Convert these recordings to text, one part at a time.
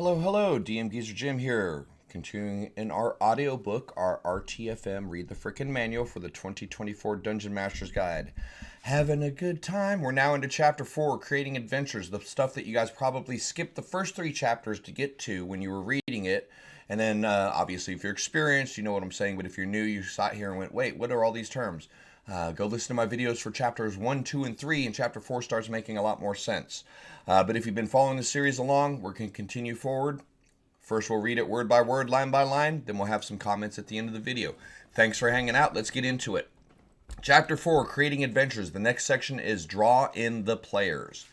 Hello, hello, DMG's Jim here. Continuing in our audiobook, our RTFM Read the Frickin' Manual for the 2024 Dungeon Master's Guide. Having a good time? We're now into Chapter 4, Creating Adventures, the stuff that you guys probably skipped the first 3 chapters to get to when you were reading it. And then, obviously, if you're experienced, you know what I'm saying, but if you're new, you sat here and went, wait, what are all these terms? Go listen to my videos for chapters 1, 2, and 3, and chapter 4 starts making a lot more sense. But if you've been following the series along, we're going to continue forward. First, we'll read it word by word, line by line, then we'll have some comments at the end of the video. Thanks for hanging out. Let's get into it. Chapter 4, Creating Adventures. The next section is Draw in the Players.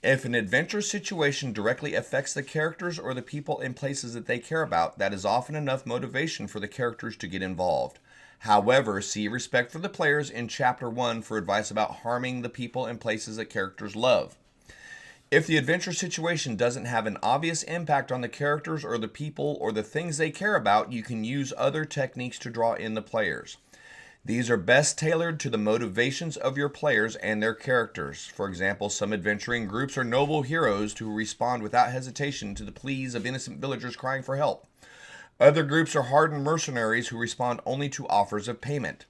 If an adventure situation directly affects the characters or the people and places that they care about, that is often enough motivation for the characters to get involved. However, see Respect for the Players in Chapter 1 for advice about harming the people and places that characters love. If the adventure situation doesn't have an obvious impact on the characters or the people or the things they care about, you can use other techniques to draw in the players. These are best tailored to the motivations of your players and their characters. For example, some adventuring groups are noble heroes who respond without hesitation to the pleas of innocent villagers crying for help. Other groups are hardened mercenaries who respond only to offers of payment.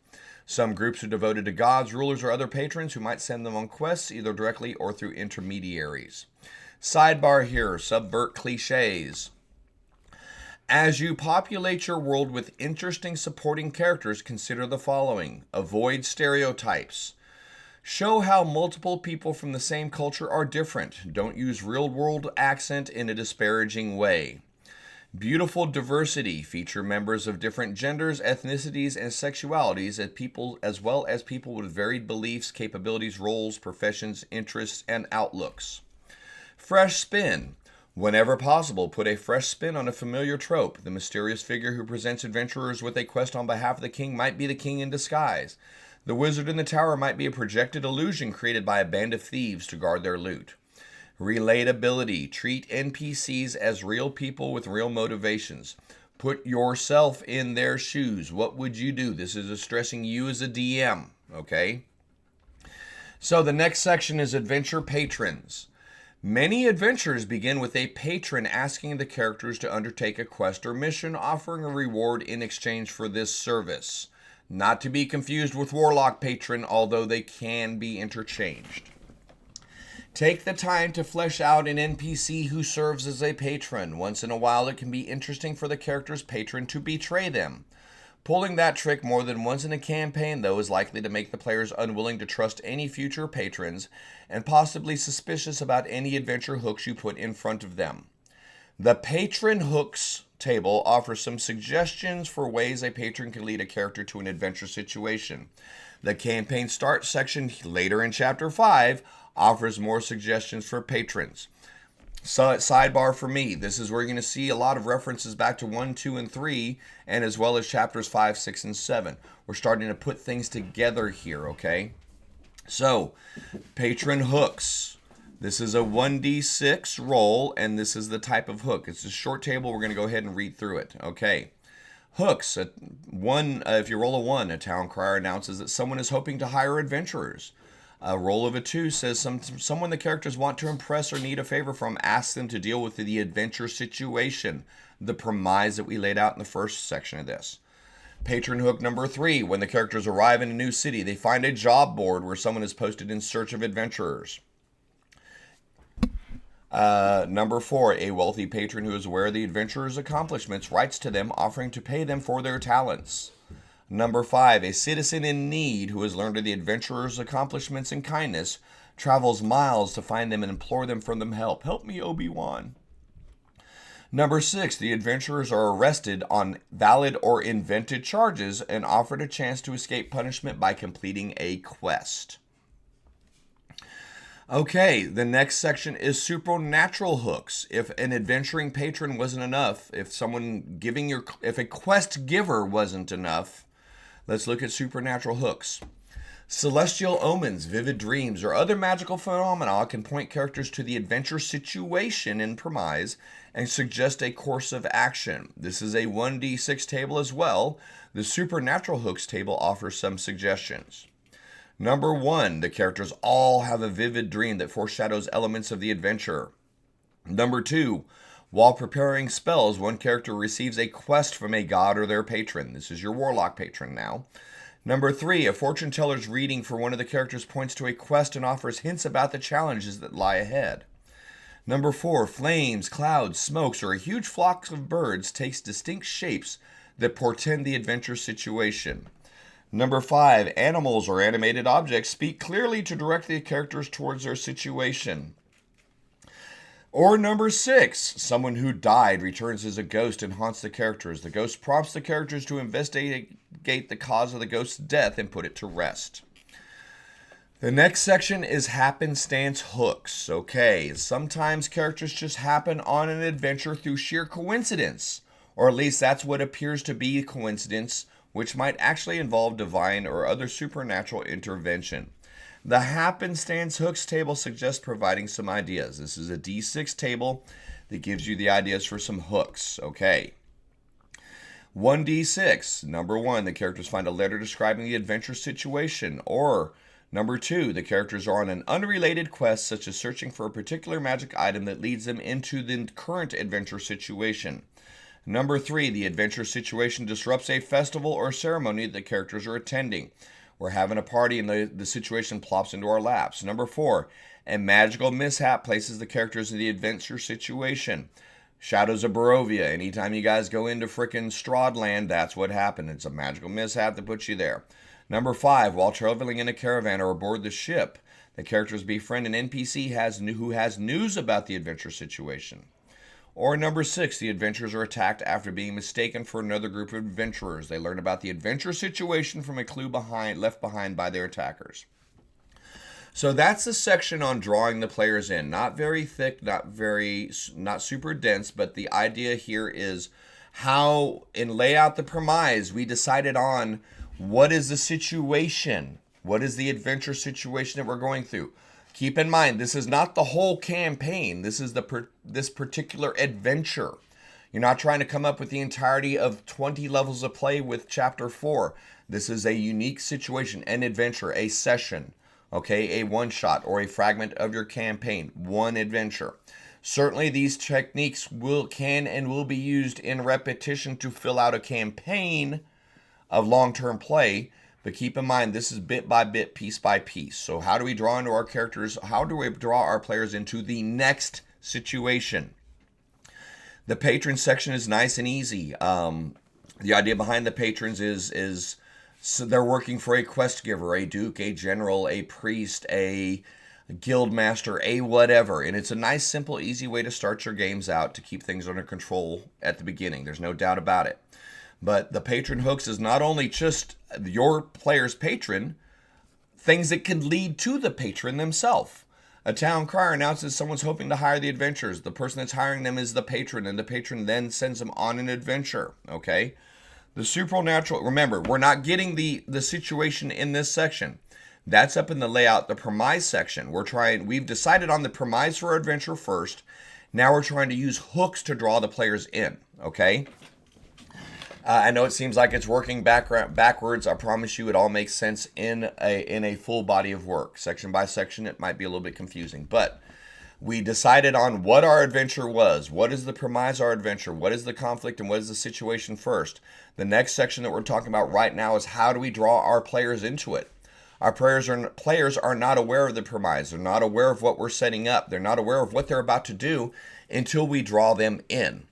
Some groups are devoted to gods, rulers, or other patrons who might send them on quests either directly or through intermediaries. Sidebar here, subvert cliches. As you populate your world with interesting supporting characters, consider the following. Avoid stereotypes. Show how multiple people from the same culture are different. Don't use real-world accent in a disparaging way. Beautiful diversity. Feature members of different genders, ethnicities, and sexualities as well as people with varied beliefs, capabilities, roles, professions, interests, and outlooks. Fresh spin. Whenever possible, put a fresh spin on a familiar trope. The mysterious figure who presents adventurers with a quest on behalf of the king might be the king in disguise. The wizard in the tower might be a projected illusion created by a band of thieves to guard their loot. Relatability. Treat NPCs as real people with real motivations. Put yourself in their shoes. What would you do? This is stressing you as a DM, okay? So the next section is Adventure Patrons. Many adventures begin with a patron asking the characters to undertake a quest or mission, offering a reward in exchange for this service. Not to be confused with Warlock Patron, although they can be interchanged. Take the time to flesh out an NPC who serves as a patron. Once in a while, it can be interesting for the character's patron to betray them. Pulling that trick more than once in a campaign, though, is likely to make the players unwilling to trust any future patrons and possibly suspicious about any adventure hooks you put in front of them. The Patron Hooks table offers some suggestions for ways a patron can lead a character to an adventure situation. The Campaign Start section later in Chapter 5 offers more suggestions for patrons. So sidebar for me, this is where you're going to see a lot of references back to 1, 2, and 3, and as well as chapters 5, 6, and 7. We're starting to put things together here, okay? So, patron hooks. This is a 1d6 roll, and this is the type of hook. It's a short table. We're going to go ahead and read through it, okay? Hooks. If you roll a 1, a town crier announces that someone is hoping to hire adventurers. A roll of a 2 says someone the characters want to impress or need a favor from asks them to deal with the adventure situation, the premise that we laid out in the first section of this. Patron hook number 3, when the characters arrive in a new city, they find a job board where someone is posted in search of adventurers. Number 4, a wealthy patron who is aware of the adventurers' accomplishments writes to them offering to pay them for their talents. Number 5, a citizen in need who has learned of the adventurers' accomplishments and kindness travels miles to find them and implore them for them help. Help me, Obi-Wan. Number 6, the adventurers are arrested on valid or invented charges and offered a chance to escape punishment by completing a quest. Okay, the next section is supernatural hooks. If an adventuring patron wasn't enough, if a quest giver wasn't enough, let's look at supernatural hooks. Celestial omens, vivid dreams, or other magical phenomena can point characters to the adventure situation in premise and suggest a course of action. This is a 1d6 table as well. The supernatural hooks table offers some suggestions. Number 1, the characters all have a vivid dream that foreshadows elements of the adventure. Number 2, While preparing spells, one character receives a quest from a god or their patron. This is your warlock patron now. Number 3, a fortune teller's reading for one of the characters points to a quest and offers hints about the challenges that lie ahead. Number 4, flames, clouds, smokes, or a huge flock of birds takes distinct shapes that portend the adventure situation. Number 5, animals or animated objects speak clearly to direct the characters towards their situation. Or number 6, someone who died returns as a ghost and haunts the characters. The ghost prompts the characters to investigate the cause of the ghost's death and put it to rest. The next section is happenstance hooks. Okay, sometimes characters just happen on an adventure through sheer coincidence, or at least that's what appears to be a coincidence, which might actually involve divine or other supernatural intervention. The happenstance hooks table suggests providing some ideas. This is a D6 table that gives you the ideas for some hooks. Okay. 1d6. Number 1, the characters find a letter describing the adventure situation. Or number 2, the characters are on an unrelated quest, such as searching for a particular magic item that leads them into the current adventure situation. Number 3, the adventure situation disrupts a festival or ceremony that the characters are attending. We're having a party and the situation plops into our laps. Number 4, a magical mishap places the characters in the adventure situation. Shadows of Barovia. Anytime you guys go into frickin' Strahdland, that's what happened. It's a magical mishap that puts you there. Number 5, while traveling in a caravan or aboard the ship, the characters befriend an NPC who has news about the adventure situation. Or number 6, the adventurers are attacked after being mistaken for another group of adventurers. They learn about the adventure situation from a clue left behind by their attackers. So that's the section on drawing the players in. Not very thick, not super dense, but the idea here is how in Lay Out the Premise we decided on what is the situation, what is the adventure situation that we're going through. Keep in mind, this is not the whole campaign. This is this particular adventure. You're not trying to come up with the entirety of 20 levels of play with Chapter 4. This is a unique situation, an adventure, a session, okay, a one-shot or a fragment of your campaign, one adventure. Certainly, these techniques can and will be used in repetition to fill out a campaign of long-term play. But keep in mind, this is bit by bit, piece by piece. So how do we draw into our characters? How do we draw our players into the next situation? The patron section is nice and easy. The idea behind the patrons is so they're working for a quest giver, a duke, a general, a priest, a guild master, a whatever. And it's a nice, simple, easy way to start your games out to keep things under control at the beginning. There's no doubt about it. But the patron hooks is not only just your player's patron, things that can lead to the patron themselves. A town crier announces someone's hoping to hire the adventurers. The person that's hiring them is the patron, and the patron then sends them on an adventure. Okay? The supernatural, remember, we're not getting the situation in this section. That's up in the layout, the premise section. We've decided on the premise for our adventure first. Now we're trying to use hooks to draw the players in. Okay? I know it seems like it's working backwards. I promise you it all makes sense in a full body of work. Section by section, it might be a little bit confusing. But we decided on what our adventure was. What is the premise of our adventure? What is the conflict and what is the situation first? The next section that we're talking about right now is how do we draw our players into it? Our players are not aware of the premise. They're not aware of what we're setting up. They're not aware of what they're about to do until we draw them in.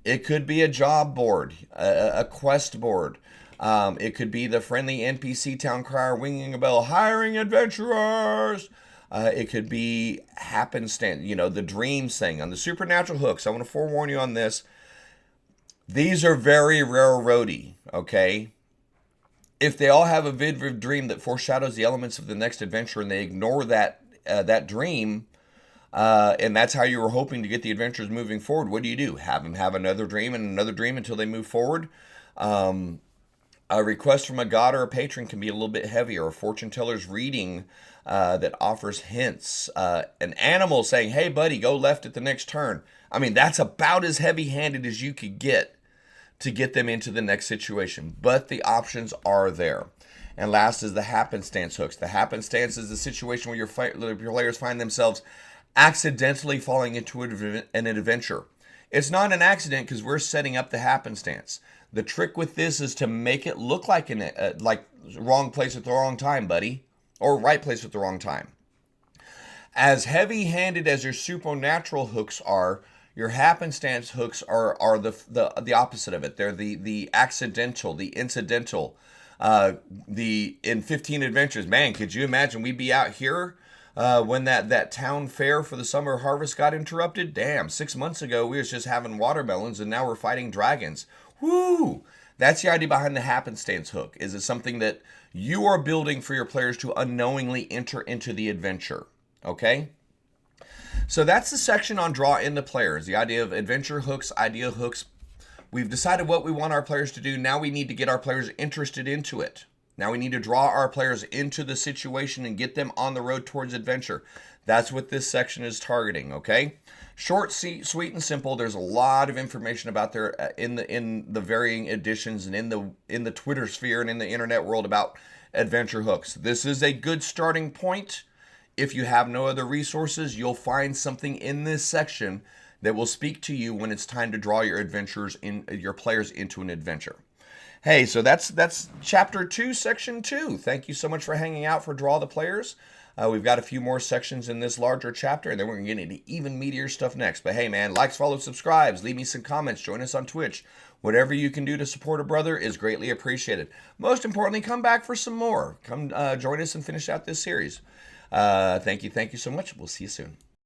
It could be a job board, a quest board. It could be the friendly NPC town crier ringing a bell, hiring adventurers. It could be happenstance, the dreams thing. On the supernatural hooks, I want to forewarn you on this. These are very railroady, okay? If they all have a vivid dream that foreshadows the elements of the next adventure and they ignore that dream, and that's how you were hoping to get the adventures moving forward, what do? Have them have another dream and another dream until they move forward? A request from a god or a patron can be a little bit heavier. A fortune teller's reading that offers hints. An animal saying, hey, buddy, go left at the next turn. I mean, that's about as heavy-handed as you could get to get them into the next situation. But the options are there. And last is the happenstance hooks. The happenstance is the situation where your players find themselves accidentally falling into an adventure. It's not an accident because we're setting up the happenstance. The trick with this is to make it look like like wrong place at the wrong time, buddy, or right place at the wrong time. As heavy-handed as your supernatural hooks are, your happenstance hooks are the opposite of it. They're the accidental, the incidental. The in 15 Adventures, man, could you imagine we'd be out here when that town fair for the summer harvest got interrupted? Damn, 6 months ago we was just having watermelons and now we're fighting dragons. Woo! That's the idea behind the happenstance hook. Is it something that you are building for your players to unknowingly enter into the adventure? Okay? So that's the section on draw in the players. The idea of adventure hooks, idea hooks. We've decided what we want our players to do. Now we need to get our players interested into it. Now we need to draw our players into the situation and get them on the road towards adventure. That's what this section is targeting, okay? Short, sweet, and simple. There's a lot of information about there in the varying editions and in the Twitter sphere and in the internet world about adventure hooks. This is a good starting point. If you have no other resources, you'll find something in this section that will speak to you when it's time to draw your your players into an adventure. Hey, so that's chapter 2, section 2. Thank you so much for hanging out for Draw the Players. We've got a few more sections in this larger chapter, and then we're going to get into even meatier stuff next. But hey, man, likes, follows, subscribes, leave me some comments, join us on Twitch. Whatever you can do to support a brother is greatly appreciated. Most importantly, come back for some more. Come join us and finish out this series. Thank you so much. We'll see you soon.